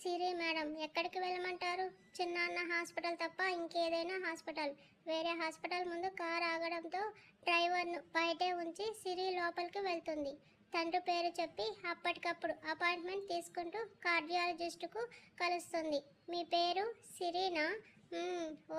సిరి madam ఎక్కడికి వెళ్ళమంటారు? చిన్నాన్న hospital తప్ప ఇంకేదైనా హాస్పిటల్. వేరే హాస్పిటల్ ముందు కారు ఆగడంతో డ్రైవర్ను బయటే ఉంచి సిరి లోపలికి వెళ్తుంది. తండ్రి పేరు చెప్పి అప్పటికప్పుడు అపాయింట్మెంట్ తీసుకుంటూ కార్డియాలజిస్టుకు కలుస్తుంది. మీ పేరు సిరీనా?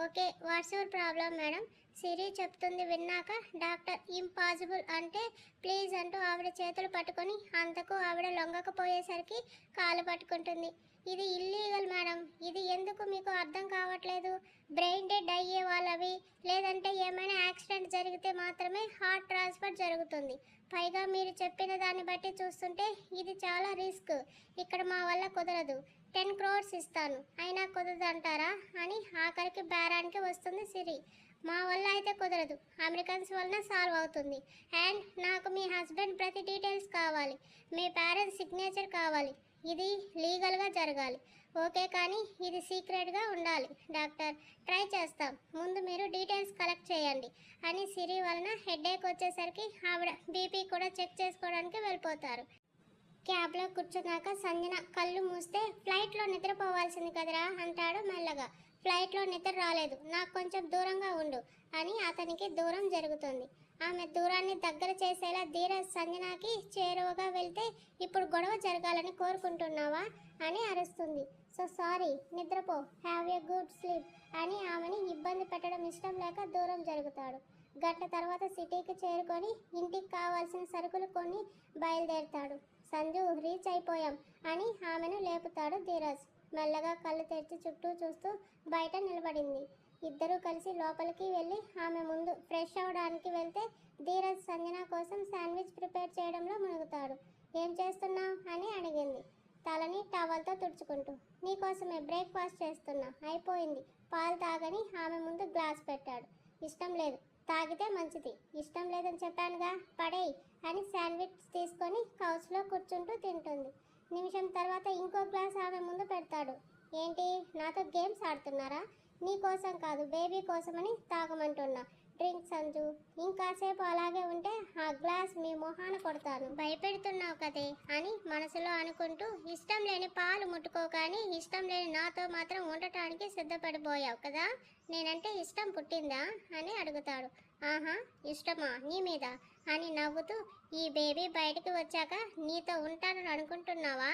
Okay, what's your problem madam? Siri చెప్తుంది విన్నాక డాక్టర్ ఇంపాసిబుల్ అంటే ప్లీజ్ అంటూ ఆవిడ చేతులు పట్టుకొని అంతకు ఆవిడ లొంగకపోయేసరికి కాలు పట్టుకుంటుంది. ఇది ఇల్లీగల్ మేడం. ఇది ఎందుకు మీకు అర్థం కావట్లేదు? బ్రెయిన్ డెడ్ అయ్యే వాళ్ళవి లేదంటే ఏమైనా యాక్సిడెంట్ జరిగితే మాత్రమే హార్ట్ ట్రాన్స్ఫర్ జరుగుతుంది. పైగా మీరు చెప్పిన దాన్ని బట్టి చూస్తుంటే ఇది చాలా రిస్క్. ఇక్కడ మా వల్ల కుదరదు. 10 crores ఇస్తాను అయినా కుదరదు అంటారా అని ఆఖరికి బేరానికి వస్తుంది సిరి. మా వల్ల అయితే కుదరదు, అమెరికన్స్ వలన సాల్వ్ అవుతుంది. అండ్ నాకు మీ హస్బెండ్ ప్రతి డీటెయిల్స్ కావాలి, మీ పేరెంట్స్ సిగ్నేచర్ కావాలి. ఇది లీగల్గా జరగాలి. ఓకే, కానీ ఇది సీక్రెట్గా ఉండాలి. డాక్టర్, ట్రై చేస్తాం, ముందు మీరు డీటెయిల్స్ కలెక్ట్ చేయండి అని సిరి వలన హెడేక్ వచ్చేసరికి ఆవిడ బీపీ కూడా చెక్ చేసుకోవడానికి వెళ్ళిపోతారు. క్యాబ్లో కూర్చున్నాక సంజన కళ్ళు మూస్తే ఫ్లైట్లో నిద్రపోవాల్సింది కదరా అంటాడు మెల్లగా. ఫ్లైట్లో నిద్ర రాలేదు, నాకు కొంచెం దూరంగా ఉండు అని అతనికి దూరం జరుగుతుంది. ఆమె దూరాన్ని దగ్గర చేసేలా ధీరజ్ సంజనాకి చేరువగా వెళ్తే ఇప్పుడు గొడవ జరగాలని కోరుకుంటున్నావా అని అరుస్తుంది. సో సారీ, నిద్రపో, హ్యావ్ ఎ గుడ్ స్లీప్ అని ఆమెని ఇబ్బంది పెట్టడం ఇష్టం లేక దూరం జరుగుతాడు. గంట తర్వాత సిటీకి చేరుకొని ఇంటికి కావాల్సిన సరుకులు కొని బయలుదేరుతాడు. సంజు, రీచ్ అయిపోయాం అని ఆమెను లేపుతాడు ధీరజ్. మెల్లగా కళ్ళు తెరిచి చుట్టూ చూస్తూ బయట నిలబడింది. ఇద్దరూ కలిసి లోపలికి వెళ్ళి ఆమె ముందు ఫ్రెష్ అవడానికి వెళ్తే ధీరజ్ సంజన కోసం శాండ్విచ్ ప్రిపేర్ చేయడంలో మునుగుతాడు. ఏం చేస్తున్నావు అని అడిగింది, తలని టవల్తో తుడుచుకుంటూ. నీకోసమే బ్రేక్ఫాస్ట్ చేస్తున్నా, అయిపోయింది, పాలు తాగని ఆమె ముందు గ్లాస్ పెట్టాడు. ఇష్టం లేదు, తాగితే మంచిది. ఇష్టం లేదని చెప్పానుగా, పడేయి అని శాండ్విచ్ తీసుకొని కౌచ్లో కూర్చుంటూ తింటుంది. నిమిషం తర్వాత ఇంకో గ్లాస్ ఆమె ముందు పెడతాడు. ఏంటి, నాతో గేమ్స్ ఆడుతున్నారా? నీ కోసం కాదు, బేబీ కోసమని తాగమంటున్నా. డ్రింక్ సంజు, ఇంకాసేపు అలాగే ఉంటే ఆ గ్లాస్ మీ మొహాన కొడతాను. భయపెడుతున్నావు కదే అని మనసులో అనుకుంటూ ఇష్టం లేని పాలు ముట్టుకో, కానీ ఇష్టం లేని నాతో మాత్రం ఉండటానికి సిద్ధపడిపోయావు కదా, నేనంటే ఇష్టం పుట్టిందా అని అడుగుతాడు. ఆహా, ఇష్టమా నీ మీద అని నవ్వుతూ, ఈ బేబీ బయటికి వచ్చాక నీతో ఉంటానని అనుకుంటున్నావా?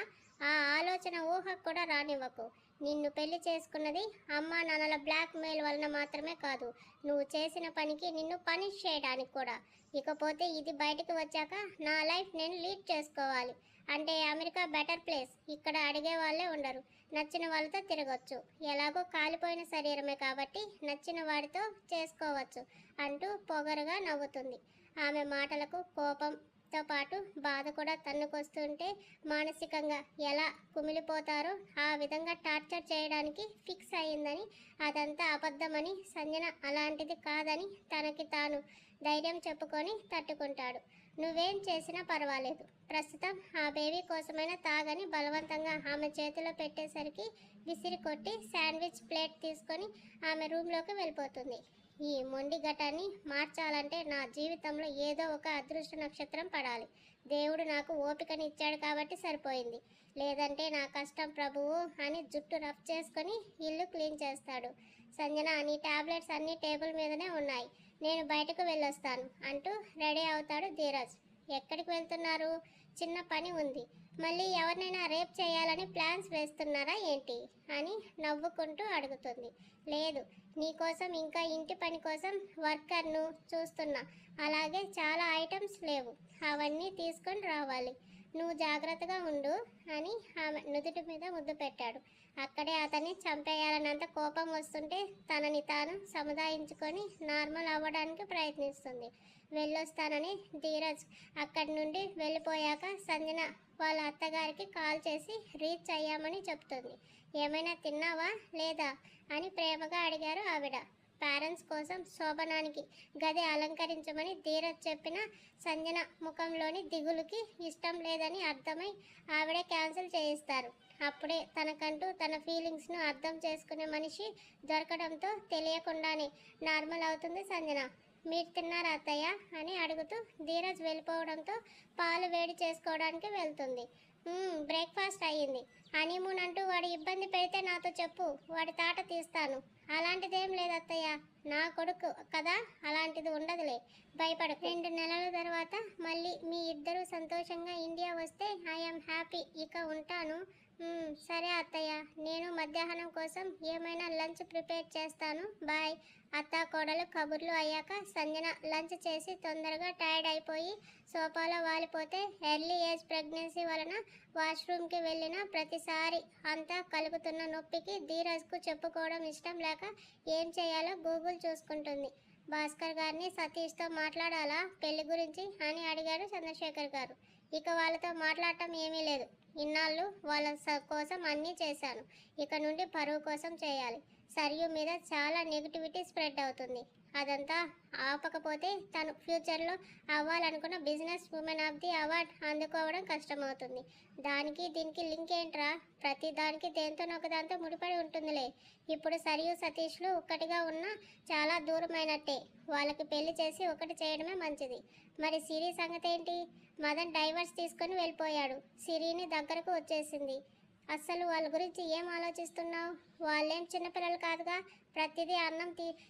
ఆ ఆలోచన ఊహకు కూడా రానివ్వకు. నిన్ను పెళ్లి చేసుకున్నది అమ్మా నాన్నల బ్లాక్ మెయిల్ వలన మాత్రమే కాదు, నువ్వు చేసిన పనికి నిన్ను పనిష్ చేయడానికి కూడా. ఇకపోతే ఇది బయటకు వచ్చాక నా లైఫ్ నేను లీడ్ చేసుకోవాలి. అంటే అమెరికా బెటర్ ప్లేస్, ఇక్కడ అడిగే వాళ్ళే ఉండరు, నచ్చిన వాళ్ళతో తిరగచ్చు, ఎలాగో కాలిపోయిన శరీరమే కాబట్టి నచ్చిన వాడితో చేసుకోవచ్చు అంటూ పొగరుగా నవ్వుతుంది. ఆమె మాటలకు కోపంతో పాటు బాధ కూడా తన్నుకొస్తుంటే మానసికంగా ఎలా కుమిలిపోతారో ఆ విధంగా టార్చర్ చేయడానికి ఫిక్స్ అయ్యిందని, అదంతా అబద్ధమని, సంజన అలాంటిది కాదని తనకి తాను ధైర్యం చెప్పుకొని తట్టుకుంటాడు. నువ్వేం చేసినా పర్వాలేదు, ప్రస్తుతం ఆ బేబీ కోసమైనా తాగని బలవంతంగా ఆమె చేతిలో పెట్టేసరికి విసిరి కొట్టి శాండ్విచ్ ప్లేట్ తీసుకొని ఆమె రూమ్లోకి వెళ్ళిపోతుంది. ఈ మొండి ఘటాన్ని మార్చాలంటే నా జీవితంలో ఏదో ఒక అదృష్ట నక్షత్రం పడాలి. దేవుడు నాకు ఓపికని ఇచ్చాడు కాబట్టి సరిపోయింది, లేదంటే నా కష్టం ప్రభువు అని జుట్టు రఫ్ చేసుకొని ఇల్లు క్లీన్ చేస్తాడు. సంజన, నీ టాబ్లెట్స్ అన్నీ టేబుల్ మీదనే ఉన్నాయి, నేను బయటకు వెళ్ళొస్తాను అంటూ రెడీ అవుతాడు ధీరజ్. ఎక్కడికి వెళ్తున్నారు? చిన్న పని ఉంది. మళ్ళీ ఎవరినైనా రేప్ చేయాలని ప్లాన్స్ వేస్తున్నారా ఏంటి అని నవ్వుకుంటూ అడుగుతుంది. లేదు, నీకోసం ఇంకా ఇంటి పని కోసం వర్కర్ను చూస్తున్నా, అలాగే చాలా ఐటమ్స్ లేవు, అవన్నీ తీసుకొని రావాలి, నువ్వు జాగ్రత్తగా ఉండు అని ఆమె నుదుటి మీద ముద్దు పెట్టాడు. అక్కడే అతన్ని చంపేయాలన్నంత కోపం వస్తుంటే తనని తాను సముదాయించుకొని నార్మల్ అవ్వడానికి ప్రయత్నిస్తుంది. వెళ్ళొస్తానని ధీరజ్ అక్కడి నుండి వెళ్ళిపోయాక సంజన వాళ్ళ అత్తగారికి కాల్ చేసి రీచ్ అయ్యామని చెప్తుంది. ఏమైనా తిన్నావా లేదా అని ప్రేమగా అడిగారు ఆవిడ. పేరెంట్స్ కోసం శోభనానికి గది అలంకరించమని ధీరజ్ చెప్పిన సంజన ముఖంలోని దిగులుకి ఇష్టం లేదని అర్థమై ఆవిడే క్యాన్సిల్ చేయిస్తారు. అప్పుడే తనకంటూ తన ఫీలింగ్స్ను అర్థం చేసుకునే మనిషి దొరకడంతో తెలియకుండానే నార్మల్ అవుతుంది సంజన. మీరు తిన్నారా అత్తయ్య అని అడుగుతూ ధీరజ్ వెళ్ళిపోవడంతో పాలు వేడి చేసుకోవడానికి వెళ్తుంది. బ్రేక్ఫాస్ట్ అయ్యింది. హనీమూన్ అంటూ వాడు ఇబ్బంది పెడితే నాతో చెప్పు, వాడి తాట తీస్తాను. అలాంటిదేం లేదు అత్తయ్య, నా కొడుకు కదా, అలాంటిది ఉండదులే, భయపడకు. 2 నెలల తర్వాత మళ్ళీ మీ ఇద్దరు సంతోషంగా ఇండియా వస్తే ఐఎమ్ హ్యాపీ. ఇక ఉంటాను. సరే అత్తయ్య, నేను మధ్యాహ్నం కోసం ఏమైనా లంచ్ ప్రిపేర్ చేస్తాను. బాయ్. అత్తా కోడలు కబుర్లు అయ్యాక సంజన లంచ్ చేసి తొందరగా టైర్డ్ అయిపోయి సోఫాలో వాలిపోతే ఎర్లీ ఏజ్ ప్రెగ్నెన్సీ వలన వాష్రూమ్కి వెళ్ళిన ప్రతిసారి అంతా కలుగుతున్న నొప్పికి ధీరజ్కు చెప్పుకోవడం ఇష్టం లేక ఏం చేయాలో గూగుల్ చూసుకుంటుంది. భాస్కర్ గారిని సతీష్తో మాట్లాడాలా పెళ్లి గురించి అని అడిగారు చంద్రశేఖర్ గారు. ఇక వాళ్ళతో మాట్లాడటం ఏమీ లేదు. ఇన్నాళ్ళు వాళ్ళ కోసం అన్నీ చేశాను, ఇక నుండి పరువు కోసం చేయాలి. సరియు మీద చాలా నెగిటివిటీ స్ప్రెడ్ అవుతుంది. అదంతా ఆపకపోతే తను ఫ్యూచర్లో అవ్వాలనుకున్న business woman of the award అందుకోవడం కష్టమవుతుంది. దానికి దీనికి లింక్ ఏంట్రా? ప్రతి దానికి దేంతోనొకదాంతో ముడిపడి ఉంటుందిలే. ఇప్పుడు సరియు సతీష్లు ఒక్కటిగా ఉన్నా చాలా దూరమైనట్టే. వాళ్ళకి పెళ్లి చేసి ఒకటి చేయడమే మంచిది. మరి సిరి సంగతి ఏంటి? మదన్ డైవర్స్ తీసుకొని వెళ్ళిపోయాడు. సిరిని దగ్గరకు వచ్చేసింది. అస్సలు వాళ్ళ గురించి ఏం ఆలోచిస్తున్నావు? వాళ్ళేం చిన్నపిల్లలు కాదుగా, ప్రతిదీ అన్నం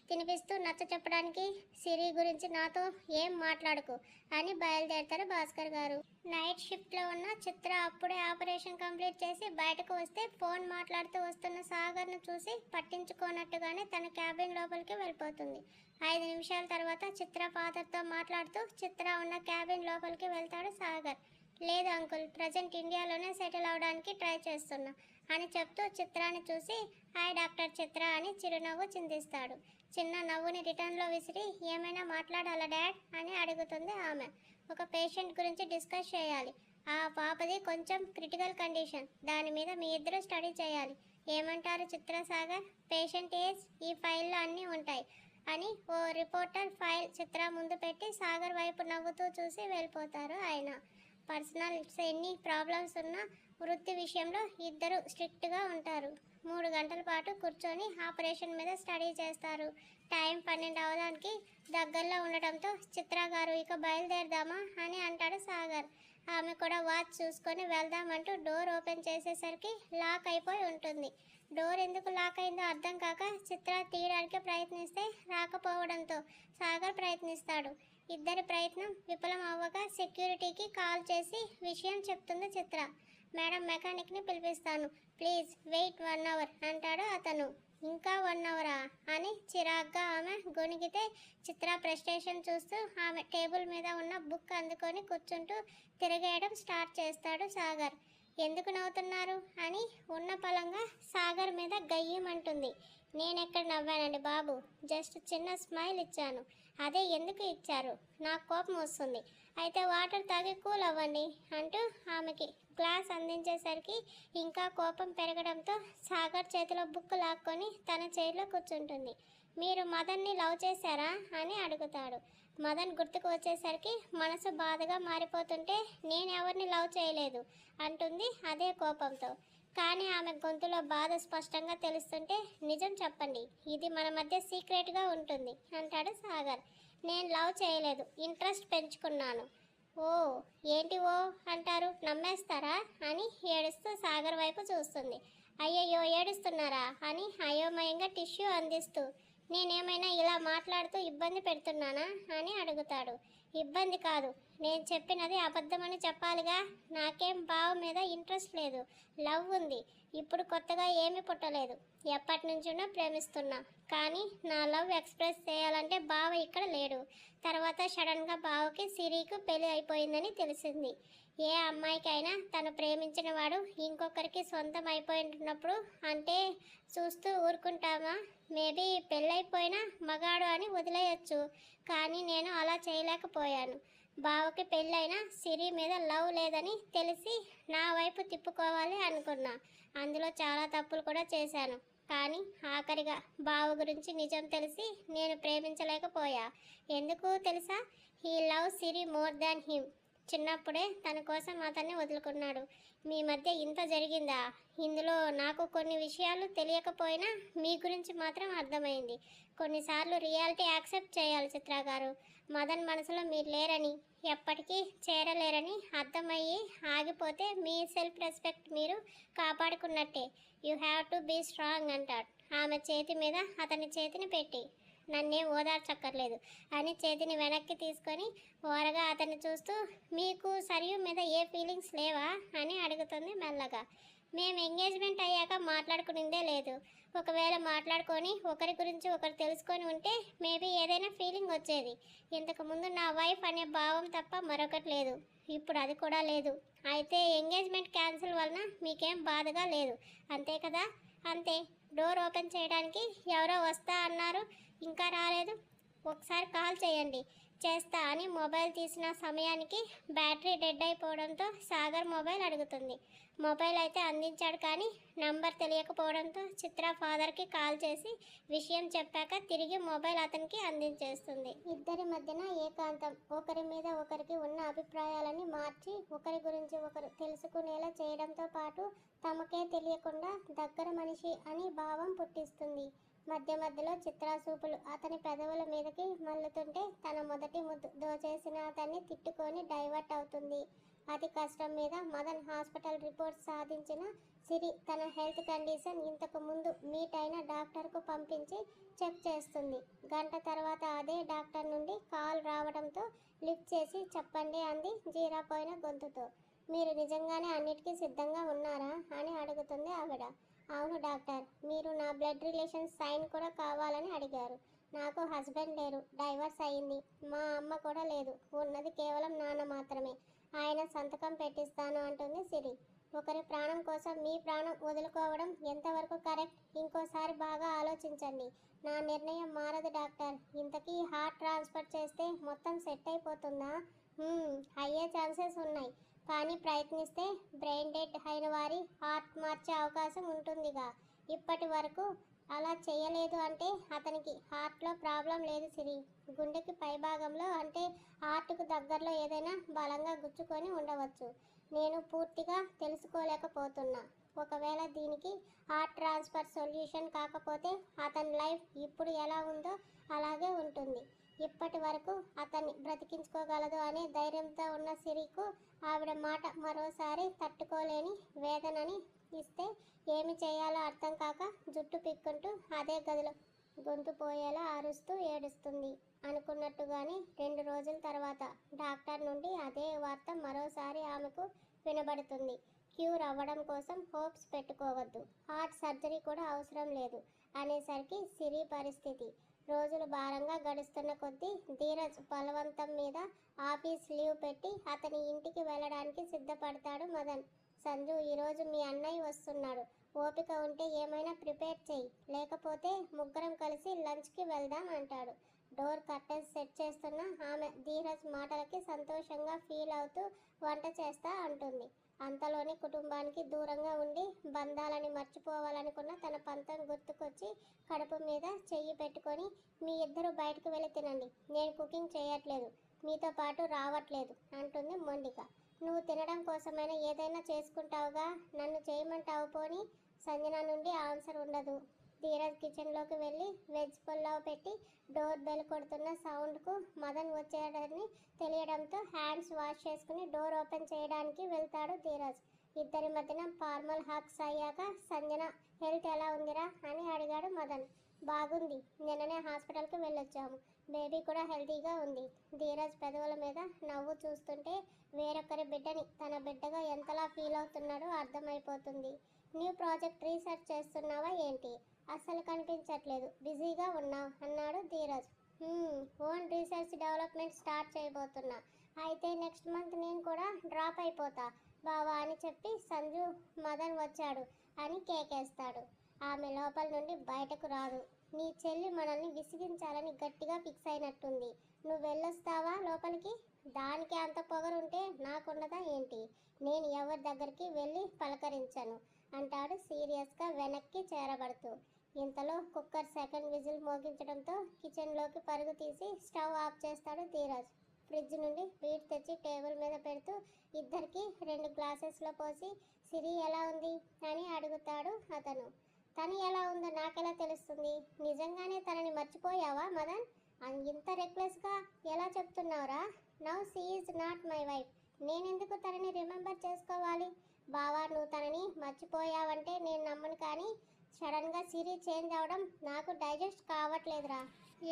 తినిపిస్తూ నచ్చ చెప్పడానికి. సిరి గురించి నాతో ఏం మాట్లాడుకు అని బయలుదేరతారు భాస్కర్ గారు. నైట్ షిఫ్ట్లో ఉన్న చిత్ర అప్పుడే ఆపరేషన్ కంప్లీట్ చేసి బయటకు వస్తే ఫోన్ మాట్లాడుతూ వస్తున్న సాగర్ను చూసి పట్టించుకోనట్టుగానే తన క్యాబిన్ లోపలికి వెళ్ళిపోతుంది. 5 నిమిషాల తర్వాత చిత్ర ఫాదర్తో మాట్లాడుతూ చిత్ర ఉన్న క్యాబిన్ లోపలికి వెళ్తాడు సాగర్. లేదు అంకుల్, ప్రజెంట్ ఇండియాలోనే సెటిల్ అవడానికి ట్రై చేస్తున్నా అని చెప్తూ చిత్రాన్ని చూసి హాయ్ డాక్టర్ చిత్ర అని చిరునవ్వు చిందిస్తాడు. చిన్న నవ్వుని రిటర్న్లో విసిరి ఏమైనా మాట్లాడాలా డాడ్ అని అడుగుతుంది ఆమె. ఒక పేషెంట్ గురించి డిస్కస్ చేయాలి. ఆ పాపది కొంచెం క్రిటికల్ కండిషన్, దాని మీద మీ ఇద్దరు స్టడీ చేయాలి. ఏమంటారు చిత్రసాగర్? పేషెంట్ ఏజ్ ఈ ఫైల్లో అన్నీ ఉంటాయి అని ఓ రిపోర్టర్ ఫైల్ చిత్ర ముందు పెట్టి సాగర్ వైపు నవ్వుతూ చూసి వెళ్ళిపోతారు ఆయన. పర్సనల్ ఎన్ని ప్రాబ్లమ్స్ ఉన్నా వృత్తి విషయంలో ఇద్దరు స్ట్రిక్ట్గా ఉంటారు. 3 గంటల పాటు కూర్చొని ఆపరేషన్ మీద స్టడీ చేస్తారు. టైం 12 అవడానికి దగ్గరలో ఉండటంతో చిత్ర గారు ఇక బయలుదేరదామా అని అంటాడు సాగర్. ఆమె కూడా వాచ్ చూసుకొని వెళ్దామంటూ డోర్ ఓపెన్ చేసేసరికి లాక్ అయిపోయి ఉంటుంది. డోర్ ఎందుకు లాక్ అయిందో అర్థం కాక చిత్ర తీయడానికి ప్రయత్నిస్తే రాకపోవడంతో సాగర్ ప్రయత్నిస్తాడు. ఇద్దరి ప్రయత్నం విఫలం అవ్వగా సెక్యూరిటీకి కాల్ చేసి విషయం చెప్తుంది చిత్ర. మేడం, మెకానిక్ని పిలిపిస్తాను, ప్లీజ్ వెయిట్ 1 అవర్ అంటాడు అతను. ఇంకా 1 అవరా అని చిరాగ్గా ఆమె గొణిగితే చిత్ర ప్రెస్టేషన్ చూస్తూ ఆమె టేబుల్ మీద ఉన్న బుక్ అందుకొని కూర్చుంటూ తిరగేయడం స్టార్ట్ చేస్తాడు సాగర్. ఎందుకు నవ్వుతున్నారు అని ఉన్న పలంగా సాగర్ మీద గయ్యమంటుంది. నేనెక్కడ నవ్వానండి బాబు, జస్ట్ చిన్న స్మైల్ ఇచ్చాను. అదే ఎందుకు ఇచ్చారు? నాకు కోపం వస్తుంది. అయితే వాటర్ తాగి కూల్ అవ్వండి అంటూ ఆమెకి గ్లాస్ అందించేసరికి ఇంకా కోపం పెరగడంతో సాగర్ చేతిలో బుక్ లాక్కొని తన చైర్లో కూర్చుంటుంది. మీరు మదన్ని లవ్ చేశారా అని అడుగుతాడు. మదన్ గుర్తుకు వచ్చేసరికి మనసు బాధగా మారిపోతుంటే నేను ఎవరిని లవ్ చేయలేదు అంటుంది అదే కోపంతో. కానీ ఆమె గొంతులో బాధ స్పష్టంగా తెలుస్తుంటే నిజం చెప్పండి, ఇది మన మధ్య సీక్రెట్గా ఉంటుంది అంటాడు సాగర్. నేను లవ్ చేయలేదు, ఇంట్రెస్ట్ పెంచుకున్నాను. ఓ ఏంటి ఓ అంటారు, నమ్మేస్తారా అని ఏడుస్తూ సాగర్ వైపు చూస్తుంది. అయ్యయ్యో ఏడుస్తున్నారా అని అయోమయంగా టిష్యూ అందిస్తూ. నేనేమైనా ఇలా మాట్లాడుతూ ఇబ్బంది పెడుతున్నానా అని అడుగుతాడు. ఇబ్బంది కాదు, నేను చెప్పినది అబద్ధమని చెప్పాలిగా. నాకేం బావ మీద ఇంట్రెస్ట్ లేదు, లవ్ ఉంది. ఇప్పుడు కొత్తగా ఏమీ పుట్టలేదు, ఎప్పటి నుంచునో ప్రేమిస్తున్నా. కానీ నా లవ్ ఎక్స్ప్రెస్ చేయాలంటే బావ ఇక్కడ లేడు. తర్వాత సడన్గా బావకి సిరికి పెళ్లి అయిపోయిందని తెలిసింది. ఏ అమ్మాయికైనా తను ప్రేమించిన వాడు ఇంకొకరికి సొంతం అయిపోయినప్పుడు అంటే చూస్తూ ఊరుకుంటామా? మేబీ పెళ్ళైపోయినా మగాడు అని వదిలేయచ్చు, కానీ నేను అలా చేయలేకపోయాను. బావకి పెళ్ళైనా సిరి మీద లవ్ లేదని తెలిసి నా వైపు తిప్పుకోవాలి అనుకున్నా. అందులో చాలా తప్పులు కూడా చేశాను. కానీ ఆఖరిగా బావ గురించి నిజం తెలిసి నేను ప్రేమించలేకపోయా. ఎందుకు తెలుసా? He love Siri more than him. చిన్నప్పుడే తన కోసం అతన్ని వదులుకున్నాడు. మీ మధ్య ఇంత జరిగిందా? ఇందులో నాకు కొన్ని విషయాలు తెలియకపోయినా మీ గురించి మాత్రం అర్థమైంది. కొన్నిసార్లు రియాలిటీ యాక్సెప్ట్ చేయాలి చిత్ర గారు. మదన్ మనసులో మీరు లేరని, ఎప్పటికీ చేరలేరని అర్థమయ్యి ఆగిపోతే మీ సెల్ఫ్ రెస్పెక్ట్ మీరు కాపాడుకున్నట్టే. You have to be strong అంటాడు ఆమె చేతి మీద అతని చేతిని పెట్టి. నన్నేం ఓదార్చక్కర్లేదు అని చేతిని వెనక్కి తీసుకొని ఓరగా అతన్ని చూస్తూ, మీకు సరియు మీద ఏ ఫీలింగ్స్ లేవా అని అడుగుతుంది మెల్లగా. మేము ఎంగేజ్మెంట్ అయ్యాక మాట్లాడుకునిందే లేదు. ఒకవేళ మాట్లాడుకొని ఒకరి గురించి ఒకరు తెలుసుకొని ఉంటే మేబీ ఏదైనా ఫీలింగ్ వచ్చేది. ఇంతకుముందు నా వైఫ్ అనే భావం తప్ప మరొకటి లేదు. ఇప్పుడు అది కూడా లేదు. అయితే ఎంగేజ్మెంట్ క్యాన్సిల్ వలన మీకేం బాధగా లేదు అంతే కదా? అంతే. డోర్ ఓపెన్ చేయడానికి ఎవరో వస్తా అన్నారు, ఇంకా రాలేదు. ఒకసారి కాల్ చేయండి. చేస్తా అని మొబైల్ తీసిన సమయానికి బ్యాటరీ డెడ్ అయిపోవడంతో సాగర్ మొబైల్ అడుగుతుంది. మొబైల్ అయితే అందించాడు, కానీ నంబర్ తెలియకపోవడంతో చిత్ర ఫాదర్కి కాల్ చేసి విషయం చెప్పాక తిరిగి మొబైల్ అతనికి అందించేస్తుంది. ఇద్దరి మధ్యన ఏకాంతం. ఒకరి మీద ఒకరికి ఉన్న అభిప్రాయాలని మార్చి ఒకరి గురించి ఒకరు తెలుసుకునేలా చేయడంతో పాటు తమకే తెలియకుండా దగ్గర మనిషి అని భావం పుట్టిస్తుంది. మధ్య మధ్యలో చిత్రాసూపులు అతని పెదవుల మీదకి మల్లుతుంటే తన మొదటి ముద్దు దోచేసిన అతన్ని తిట్టుకొని డైవర్ట్ అవుతుంది. అతి కష్టం మీద మదన్ హాస్పిటల్ రిపోర్ట్స్ సాధించిన సిరి తన హెల్త్ కండిషన్ ఇంతకు ముందు మీట్ అయిన డాక్టర్కు పంపించి చెక్ చేస్తుంది. గంట తర్వాత అదే డాక్టర్ నుండి కాల్ రావడంతో లిఫ్ట్ చేసి చెప్పండి అంది జీరాపోయిన గొంతుతో. మీరు నిజంగానే అన్నిటికీ సిద్ధంగా ఉన్నారా అని అడుగుతుంది ఆవిడ. అవును డాక్టర్, మీరు నా బ్లడ్ రిలేషన్స్ సైన్ కూడా కావాలని అడిగారు. నాకు హస్బెండ్ లేరు, డైవర్స్ అయింది. మా అమ్మ కూడా లేదు, ఉన్నది కేవలం నాన్న మాత్రమే. ఆయన సంతకం పెట్టిస్తాను అంటుంది సిరి. ఒకరి ప్రాణం కోసం మీ ప్రాణం వదులుకోవడం ఎంతవరకు కరెక్ట్? ఇంకోసారి బాగా ఆలోచించండి. నా నిర్ణయం మారదు డాక్టర్. ఇంతకీ హార్ట్ ట్రాన్స్ఫర్ చేస్తే మొత్తం సెట్ అయిపోతుందా? అయ్యే ఛాన్సెస్ ఉన్నాయి, కానీ ప్రయత్నిస్తే బ్రెయిన్ డెడ్ అయిన వారి హార్ట్ మార్చే అవకాశం ఉంటుందిగా. ఇప్పటి వరకు అలా చేయలేదు అంటే అతనికి హార్ట్లో ప్రాబ్లం లేదు సిరి. గుండెకి పైభాగంలో అంటే హార్ట్కు దగ్గరలో ఏదైనా బలంగా గుచ్చుకొని ఉండవచ్చు. నేను పూర్తిగా తెలుసుకోలేకపోతున్నా. ఒకవేళ దీనికి హార్ట్ ట్రాన్స్ఫర్ సొల్యూషన్ కాకపోతే అతని లైఫ్ ఇప్పుడు ఎలా ఉందో అలాగే ఉంటుంది. ఇప్పటి వరకు అతన్ని బ్రతికించుకోగలదు అనే ధైర్యంతో ఉన్న సిరికి ఆవిడ మాట మరోసారి తట్టుకోలేని వేదనని ఇస్తే ఏమి చేయాలో అర్థం కాక జుట్టు పిక్కుంటూ అదే గదిలో గొంతు పోయేలా అరుస్తూ ఏడుస్తుంది. అనుకున్నట్టుగానే 2 రోజుల తర్వాత డాక్టర్ నుండి అదే వార్త మరోసారి ఆమెకు వినబడుతుంది. క్యూర్ అవ్వడం కోసం హోప్స్ పెట్టుకోవద్దు, హార్ట్ సర్జరీ కూడా అవసరం లేదు అనేసరికి సిరి పరిస్థితి రోజులు భారంగా గడుస్తున్న కొద్దీ ధీరజ్ బలవంతం మీద ఆఫీస్ లీవ్ పెట్టి అతని ఇంటికి వెళ్ళడానికి సిద్ధపడతాడు మదన్. సంజు, ఈరోజు మీ అన్నయ్య వస్తున్నాడు. ఓపిక ఉంటే ఏమైనా ప్రిపేర్ చెయ్యి, లేకపోతే ముగ్గురం కలిసి లంచ్కి వెళ్దాం అంటాడు. డోర్ కర్టెన్స్ సెట్ చేస్తున్న ఆమె ధీరజ్ మాటలకి సంతోషంగా ఫీల్ అవుతూ వంట చేస్తా అంటుంది. అంతలోని కుటుంబానికి దూరంగా ఉండి బంధాలని మర్చిపోవాలనుకున్న తన పంతం గుర్తుకొచ్చి కడుపు మీద చెయ్యి పెట్టుకొని, మీ ఇద్దరు బయటకు వెళ్ళి తినండి, నేను కుకింగ్ చేయట్లేదు, మీతో పాటు రావట్లేదు అంటుంది మొండిక. నువ్వు తినడం కోసమైనా ఏదైనా చేసుకుంటావుగా, నన్ను చేయమంటావు పోని. సంజన నుండి ఆన్సర్ ఉండదు. ధీరజ్ కిచెన్లోకి వెళ్ళి వెజ్ పులావ్ పెట్టి డోర్ బెల్ కొడుతున్న సౌండ్కు మదన్ వచ్చాడని తెలియడంతో హ్యాండ్స్ వాష్ చేసుకుని డోర్ ఓపెన్ చేయడానికి వెళ్తాడు ధీరజ్. ఇద్దరి మధ్యన ఫార్మల్ హగ్స్ అయ్యాక సంజన హెల్త్ ఎలా ఉందిరా అని అడిగాడు మదన్. బాగుంది, నిన్ననే హాస్పిటల్కి వెళ్ళొచ్చాము, బేబీ కూడా హెల్తీగా ఉంది. ధీరజ్ పెదవుల మీద నవ్వు చూస్తుంటే వేరొకరి బిడ్డని తన బిడ్డగా ఎంతలా ఫీల్ అవుతున్నాడో అర్థమైపోతుంది. న్యూ ప్రాజెక్ట్ రీసెర్చ్ చేస్తున్నావా ఏంటి? అస్సలు కనిపించట్లేదు, బిజీగా ఉన్నావు అన్నాడు Dheeraj. Own research development start చేయబోతున్నా. అయితే నెక్స్ట్ మంత్ నేను కూడా డ్రాప్ అయిపోతా బావా అని చెప్పి సంజు మదన్ వచ్చాడు అని కేకేస్తాడు. ఆమె లోపల నుండి బయటకు రాదు. నీ చెల్లి మనల్ని విసిగించాలని గట్టిగా ఫిక్స్ అయినట్టుంది. నువ్వు వెళ్ళొస్తావా లోపలికి? దానికి అంత పొగరుంటే నాకుండదా ఏంటి? నేను ఎవరి దగ్గరికి వెళ్ళి పలకరించను అంటాడు సీరియస్గా వెనక్కి చేరబడుతూ. ఇంతలో కుక్కర్ సెకండ్ విజిల్ మోగించడంతో కిచెన్లోకి పరుగు తీసి స్టవ్ ఆఫ్ చేస్తాడు ధీరజ్. ఫ్రిడ్జ్ నుండి బీట్ తెచ్చి టేబుల్ మీద పెడుతూ ఇద్దరికి 2 గ్లాసెస్లో పోసి సిరి ఎలా ఉంది అని అడుగుతాడు అతను. తను ఎలా ఉందో నాకెలా తెలుస్తుంది? నిజంగానే తనని మర్చిపోయావా మదన్? ఇంత రెక్లెస్గా ఎలా చెప్తున్నావురా? Now she is not my wife. నేనెందుకు తనని రిమెంబర్ చేసుకోవాలి? బావా, నువ్వు తనని మర్చిపోయావంటే నేను నమ్మను, కానీ సడన్గా సిరి చేంజ్ అవడం నాకు డైజెస్ట్ కావట్లేదురా.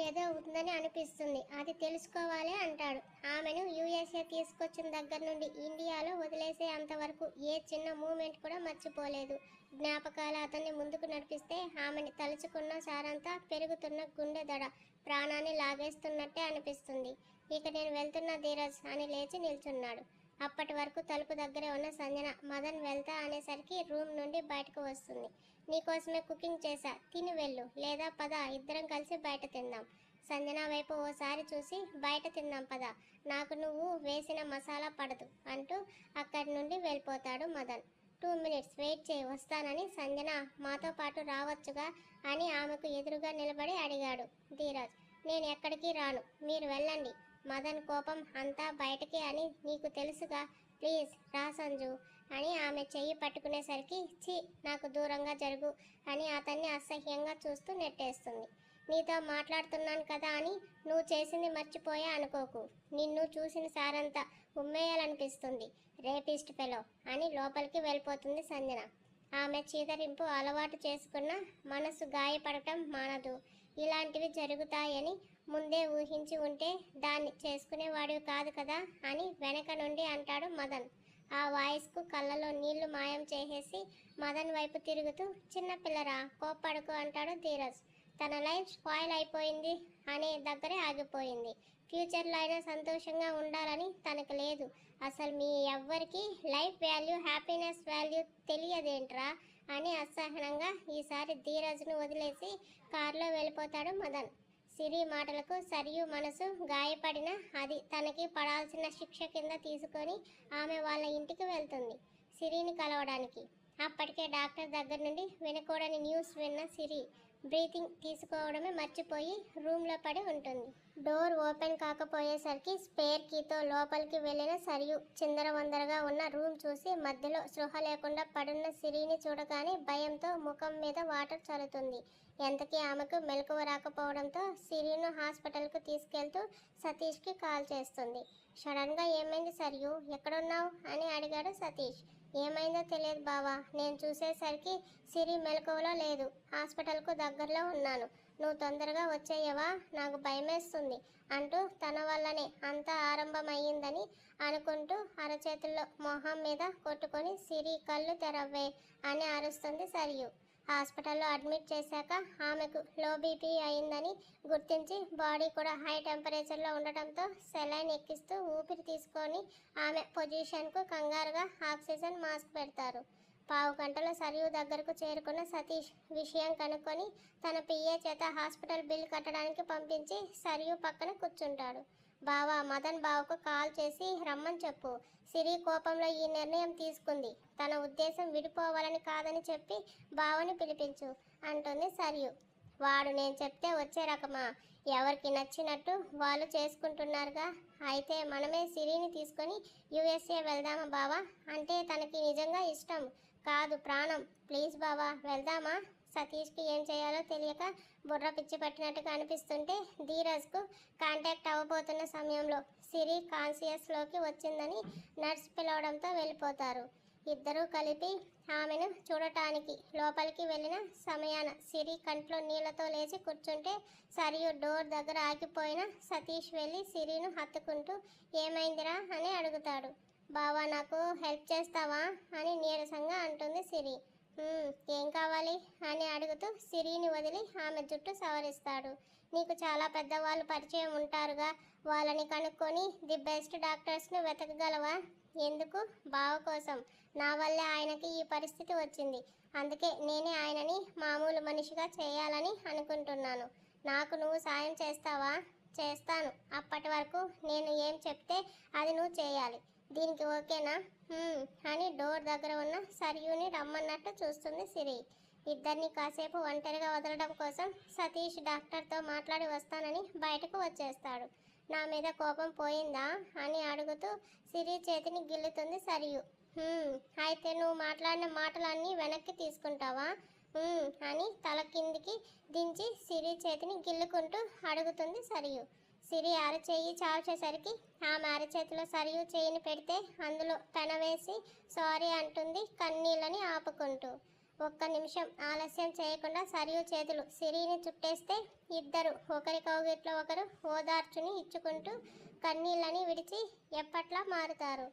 ఏదో ఉందని అనిపిస్తుంది, అది తెలుసుకోవాలి అంటాడు. ఆమెను యూఎస్ఏ తీసుకొచ్చిన దగ్గర నుండి ఇండియాలో వదిలేసే అంతవరకు ఏ చిన్న మూమెంట్ కూడా మర్చిపోలేదు. జ్ఞాపకాలు అతన్ని ముందుకు నడిపిస్తే ఆమెని తలుచుకున్న సారంతా పెరుగుతున్న గుండె దడ ప్రాణాన్ని లాగేస్తున్నట్టే అనిపిస్తుంది. ఇక నేను వెళ్తున్నా ధీరజ్ అని లేచి నిల్చున్నాడు. అప్పటి వరకు తలుపు దగ్గరే ఉన్న సంజన మదన్ వెళ్తా అనేసరికి రూమ్ నుండి బయటకు వస్తుంది. నీకోసమే కుకింగ్ చేశా, తిని వెళ్ళు, లేదా పద ఇద్దరం కలిసి బయట తిందాం. సంజన వైపు ఓసారి చూసి బయట తిందాం పద, నాకు నువ్వు వేసిన మసాలా పడదు అంటూ అక్కడి నుండి వెళ్ళిపోతాడు మదన్. 2 మినిట్స్ వెయిట్ చేయి, వస్తానని. సంజన మాతో పాటు రావచ్చుగా అని ఆమెకు ఎదురుగా నిలబడి అడిగాడు ధీరజ్. నేను ఎక్కడికి రాను, మీరు వెళ్ళండి. మదన్ కోపం అంతా బయటకే అని నీకు తెలుసుగా, ప్లీజ్ రా సంజు అని ఆమె చెయ్యి పట్టుకునేసరికి ఛీ, నాకు దూరంగా జరుగు అని అతన్ని అసహ్యంగా చూస్తూ నెట్టేస్తుంది. నీతో మాట్లాడుతున్నాను కదా అని నువ్వు చేసింది మర్చిపోయా అనుకోకు. నిన్ను చూసిన సారంతా ఉమ్మేయాలనిపిస్తుంది, రేపిస్ట్ ఫెలో అని లోపలికి వెళ్ళిపోతుంది సంజన. ఆమె చీదరింపు అలవాటు చేసుకున్న మనసు గాయపడటం మానదు. ఇలాంటివి జరుగుతాయని ముందే ఊహించి ఉంటే దాన్ని చేసుకునేవాడివి కాదు కదా అని వెనక నుండి అంటాడు మదన్. ఆ వాయిస్కు కళ్ళలో నీళ్లు మాయం చేసేసి మదన్ వైపు తిరుగుతూ చిన్నపిల్లరా కోప్పడుకు అంటాడు ధీరజ్. తన లైఫ్ స్పాయిల్ అయిపోయింది అనే దగ్గరే ఆగిపోయింది. ఫ్యూచర్లో అయినా సంతోషంగా ఉండాలని తనకు లేదు. అసలు మీ ఎవ్వరికి లైఫ్ వాల్యూ, హ్యాపీనెస్ వాల్యూ తెలియదేంట్రా అని అసహనంగా ఈసారి ధీరజ్ను వదిలేసి కారులో వెళ్ళిపోతాడు మదన్. సిరి మాటలకు సరియు మనసు గాయపడిన అది తనకి పడాల్సిన శిక్ష కింద తీసుకొని ఆమె వాళ్ళ ఇంటికి వెళ్తుంది సిరిని కలవడానికి. అప్పటికే డాక్టర్ దగ్గర నుండి వినకూడని న్యూస్ విన్న సిరి బ్రీతింగ్ తీసుకోవడమే మర్చిపోయి రూమ్లో పడి ఉంటుంది. డోర్ ఓపెన్ కాకపోయేసరికి స్పేర్ కీతో లోపలికి వెళ్ళిన సరియు చిందరవందరగా ఉన్న రూమ్ చూసి మధ్యలో స్పృహ లేకుండా పడున్న సిరిని చూడగానే భయంతో ముఖం మీద వాటర్ చల్లుతుంది. ఎంతకీ ఆమెకు మెలకువ రాకపోవడంతో సిరిను హాస్పిటల్కు తీసుకెళ్తూ సతీష్కి కాల్ చేస్తుంది. సడన్గా ఏమైంది సరియు, ఎక్కడున్నావు అని అడిగాడు సతీష్. ఏమైందో తెలియదు బావా, నేను చూసేసరికి సిరి మెలకువలో లేదు, హాస్పిటల్కు దగ్గరలో ఉన్నాను, నువ్వు తొందరగా వచ్చేయవా, నాకు భయమేస్తుంది అంటూ తన వల్లనే అంతా ఆరంభమయ్యిందని అనుకుంటూ అరచేతుల్లో మొహం మీద కొట్టుకొని సిరి కళ్ళు తెరవ్వే అని అరుస్తుంది సరియు. హాస్పిటల్లో అడ్మిట్ చేశాక ఆమెకు లో బీపీ అయిందని గుర్తించి బాడీ కూడా హై టెంపరేచర్లో ఉండటంతో సెలైన్ ఎక్కిస్తూ ఊపిరి తీసుకొని ఆమె పొజిషన్కు కంగారుగా ఆక్సిజన్ మాస్క్ పెడతారు. 15 గంటల సరియు దగ్గరకు చేరుకున్న సతీష్ విషయం కనుక్కొని తన పిఏ చేత హాస్పిటల్ బిల్ కట్టడానికి పంపించి సరియు పక్కన కూర్చుంటాడు. బావా, మదన్ బావకు కాల్ చేసి రమ్మని చెప్పు. సిరి కోపంలో ఈ నిర్ణయం తీసుకుంది, తన ఉద్దేశం విడిపోవాలని కాదని చెప్పి బావని పిలిపించు అంటుంది సరియు. వాడు నేను చెప్తే వచ్చే రకమా? ఎవరికి నచ్చినట్టు వాళ్ళు చేసుకుంటున్నారుగా. అయితే మనమే సిరిని తీసుకొని యుఎస్ఏ వెళ్దామా బావా? అంటే తనకి నిజంగా ఇష్టం కాదు, ప్రాణం. ప్లీజ్ బావా వెళ్దామా? సతీష్కి ఏం చేయాలో తెలియక బుర్ర పిచ్చి పట్టినట్టుగా అనిపిస్తుంటే ధీరజ్కు కాంటాక్ట్ అవ్వబోతున్న సమయంలో సిరి కాన్షియస్లోకి వచ్చిందని నర్స్ పిలవడంతో వెళ్ళిపోతారు. ఇద్దరూ కలిపి ఆమెను చూడటానికి లోపలికి వెళ్ళిన సమయాన సిరి కంట్లో నీళ్లతో లేచి కూర్చుంటే సరియు డోర్ దగ్గర ఆగిపోయిన సతీష్ వెళ్ళి సిరిను హత్తుకుంటూ ఏమైందిరా అని అడుగుతాడు. బావా, నాకు హెల్ప్ చేస్తావా అని నీరసంగా అంటుంది సిరి. ఏం కావాలి అని అడుగుతూ సిరిని వదిలి ఆమె జుట్టు సవరిస్తాడు. నీకు చాలా పెద్దవాళ్ళు పరిచయం ఉంటారుగా, వాళ్ళని కనుక్కొని ది బెస్ట్ డాక్టర్స్ను వెతకగలవా? ఎందుకు? బావ కోసం. నా వల్లే ఆయనకి ఈ పరిస్థితి వచ్చింది, అందుకే నేనే ఆయనని మామూలు మనిషిగా చేయాలని అనుకుంటున్నాను. నాకు నువ్వు సాయం చేస్తావా? చేస్తాను. అప్పటి వరకు నేను ఏం చెప్తే అది నువ్వు చేయాలి. దీనికి ఓకేనా? అని డోర్ దగ్గర ఉన్న సరియుని రమ్మన్నట్టు చూస్తుంది సిరి. ఇద్దరిని కాసేపు ఒంటరిగా వదలడం కోసం సతీష్ డాక్టర్తో మాట్లాడి వస్తానని బయటకు వచ్చేస్తాడు. నా మీద కోపం పోయిందా అని అడుగుతూ సిరి చేతిని గిల్లుతుంది సరియు. "హ్మ్, అయితే నువ్వు మాట్లాడిన మాటలన్నీ వెనక్కి తీసుకుంటావా?" అని తల కిందికి దించి సిరి చేతిని గిల్లుకుంటూ అడుగుతుంది సరియు. సిరి అరచేయి చాచేసరికి ఆమె అరచేతిలో సరియు చేయిని పెడితే అందులో పెన వేసి సారీ అంటుంది కన్నీళ్ళని ఆపుకుంటూ. ఒక్క నిమిషం ఆలస్యం చేయకుండా సరియు చేతులు సిరిని చుట్టేస్తే ఇద్దరు ఒకరి కౌగిట్లో ఒకరు ఓదార్చుని ఇచ్చుకుంటూ కన్నీళ్ళని విడిచి ఎప్పట్లా మారుతారు.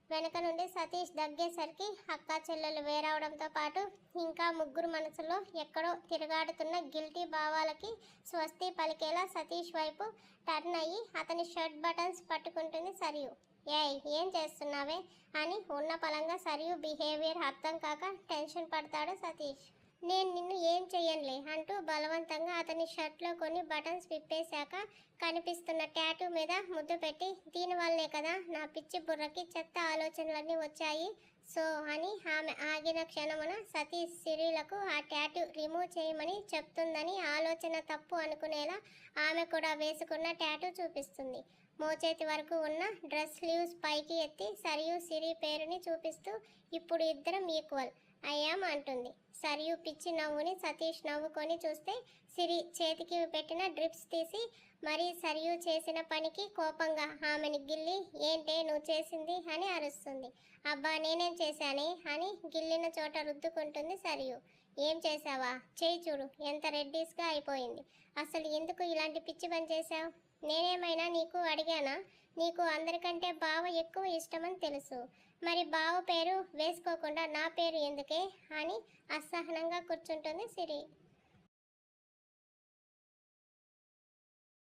వెనక నుండి సతీష్ దగ్గేసరికి అక్క చెల్లెలు వేరవడంతో పాటు ఇంకా ముగ్గురు మనసులో ఎక్కడో తిరుగాడుతున్న గిల్టీ భావాలకి స్వస్తి పలికేలా సతీష్ వైపు టర్న్ అయ్యి అతని షర్ట్ బటన్స్ పట్టుకుంటుంది సరియు. "ఏయ్, ఏం చేస్తున్నావే?" అని ఉన్న పలంగా సరియు బిహేవియర్ అర్థం కాక టెన్షన్ పడతాడు సతీష్. "నేను నిన్ను ఏం చెయ్యనులే" అంటూ బలవంతంగా అతని షర్ట్లో కొన్ని బటన్స్ విప్పేశాక కనిపిస్తున్న టాటూ మీద ముద్దు పెట్టి, "దీనివల్లే కదా నా పిచ్చి బుర్రకి చెత్త ఆలోచనలన్నీ వచ్చాయి. సో" అని ఆమె ఆగిన క్షణమున సతీష్ సిరిలకు ఆ టాటూ రిమూవ్ చేయమని చెప్తుందని ఆలోచన తప్పు అనుకునేలా ఆమె కూడా వేసుకున్న టాటూ చూపిస్తుంది. మోచేతి వరకు ఉన్న డ్రెస్ స్లీవ్స్ పైకి ఎత్తి సరియు సిరి పేరుని చూపిస్తూ, "ఇప్పుడు ఇద్దరం ఈక్వల్ అయ్యాం" అంటుంది. సరియు పిచ్చి నవ్వుని సతీష్ నవ్వుకొని చూస్తే సిరి చేతికి పెట్టిన డ్రిప్స్ తీసి మరీ సరియు చేసిన పనికి కోపంగా ఆమెని గిల్లి, "ఏంటే నువ్వు చేసింది" అని అరుస్తుంది. "అబ్బా, నేనేం చేశానే" అని గిల్లిన చోట రుద్దుకుంటుంది సరియు. "ఏం చేశావా? చేయి చూడు, ఎంత రెడ్డిస్గా అయిపోయింది. అసలు ఎందుకు ఇలాంటి పిచ్చి పని చేశావు? నేనేమైనా నీకు అడిగానా? నీకు అందరికంటే బావ ఎక్కువ ఇష్టమని తెలుసు. మరి బావ పేరు వేసుకోకుండా నా పేరు ఎందుకే" అని అసహనంగా కూర్చుంటుంది సిరి.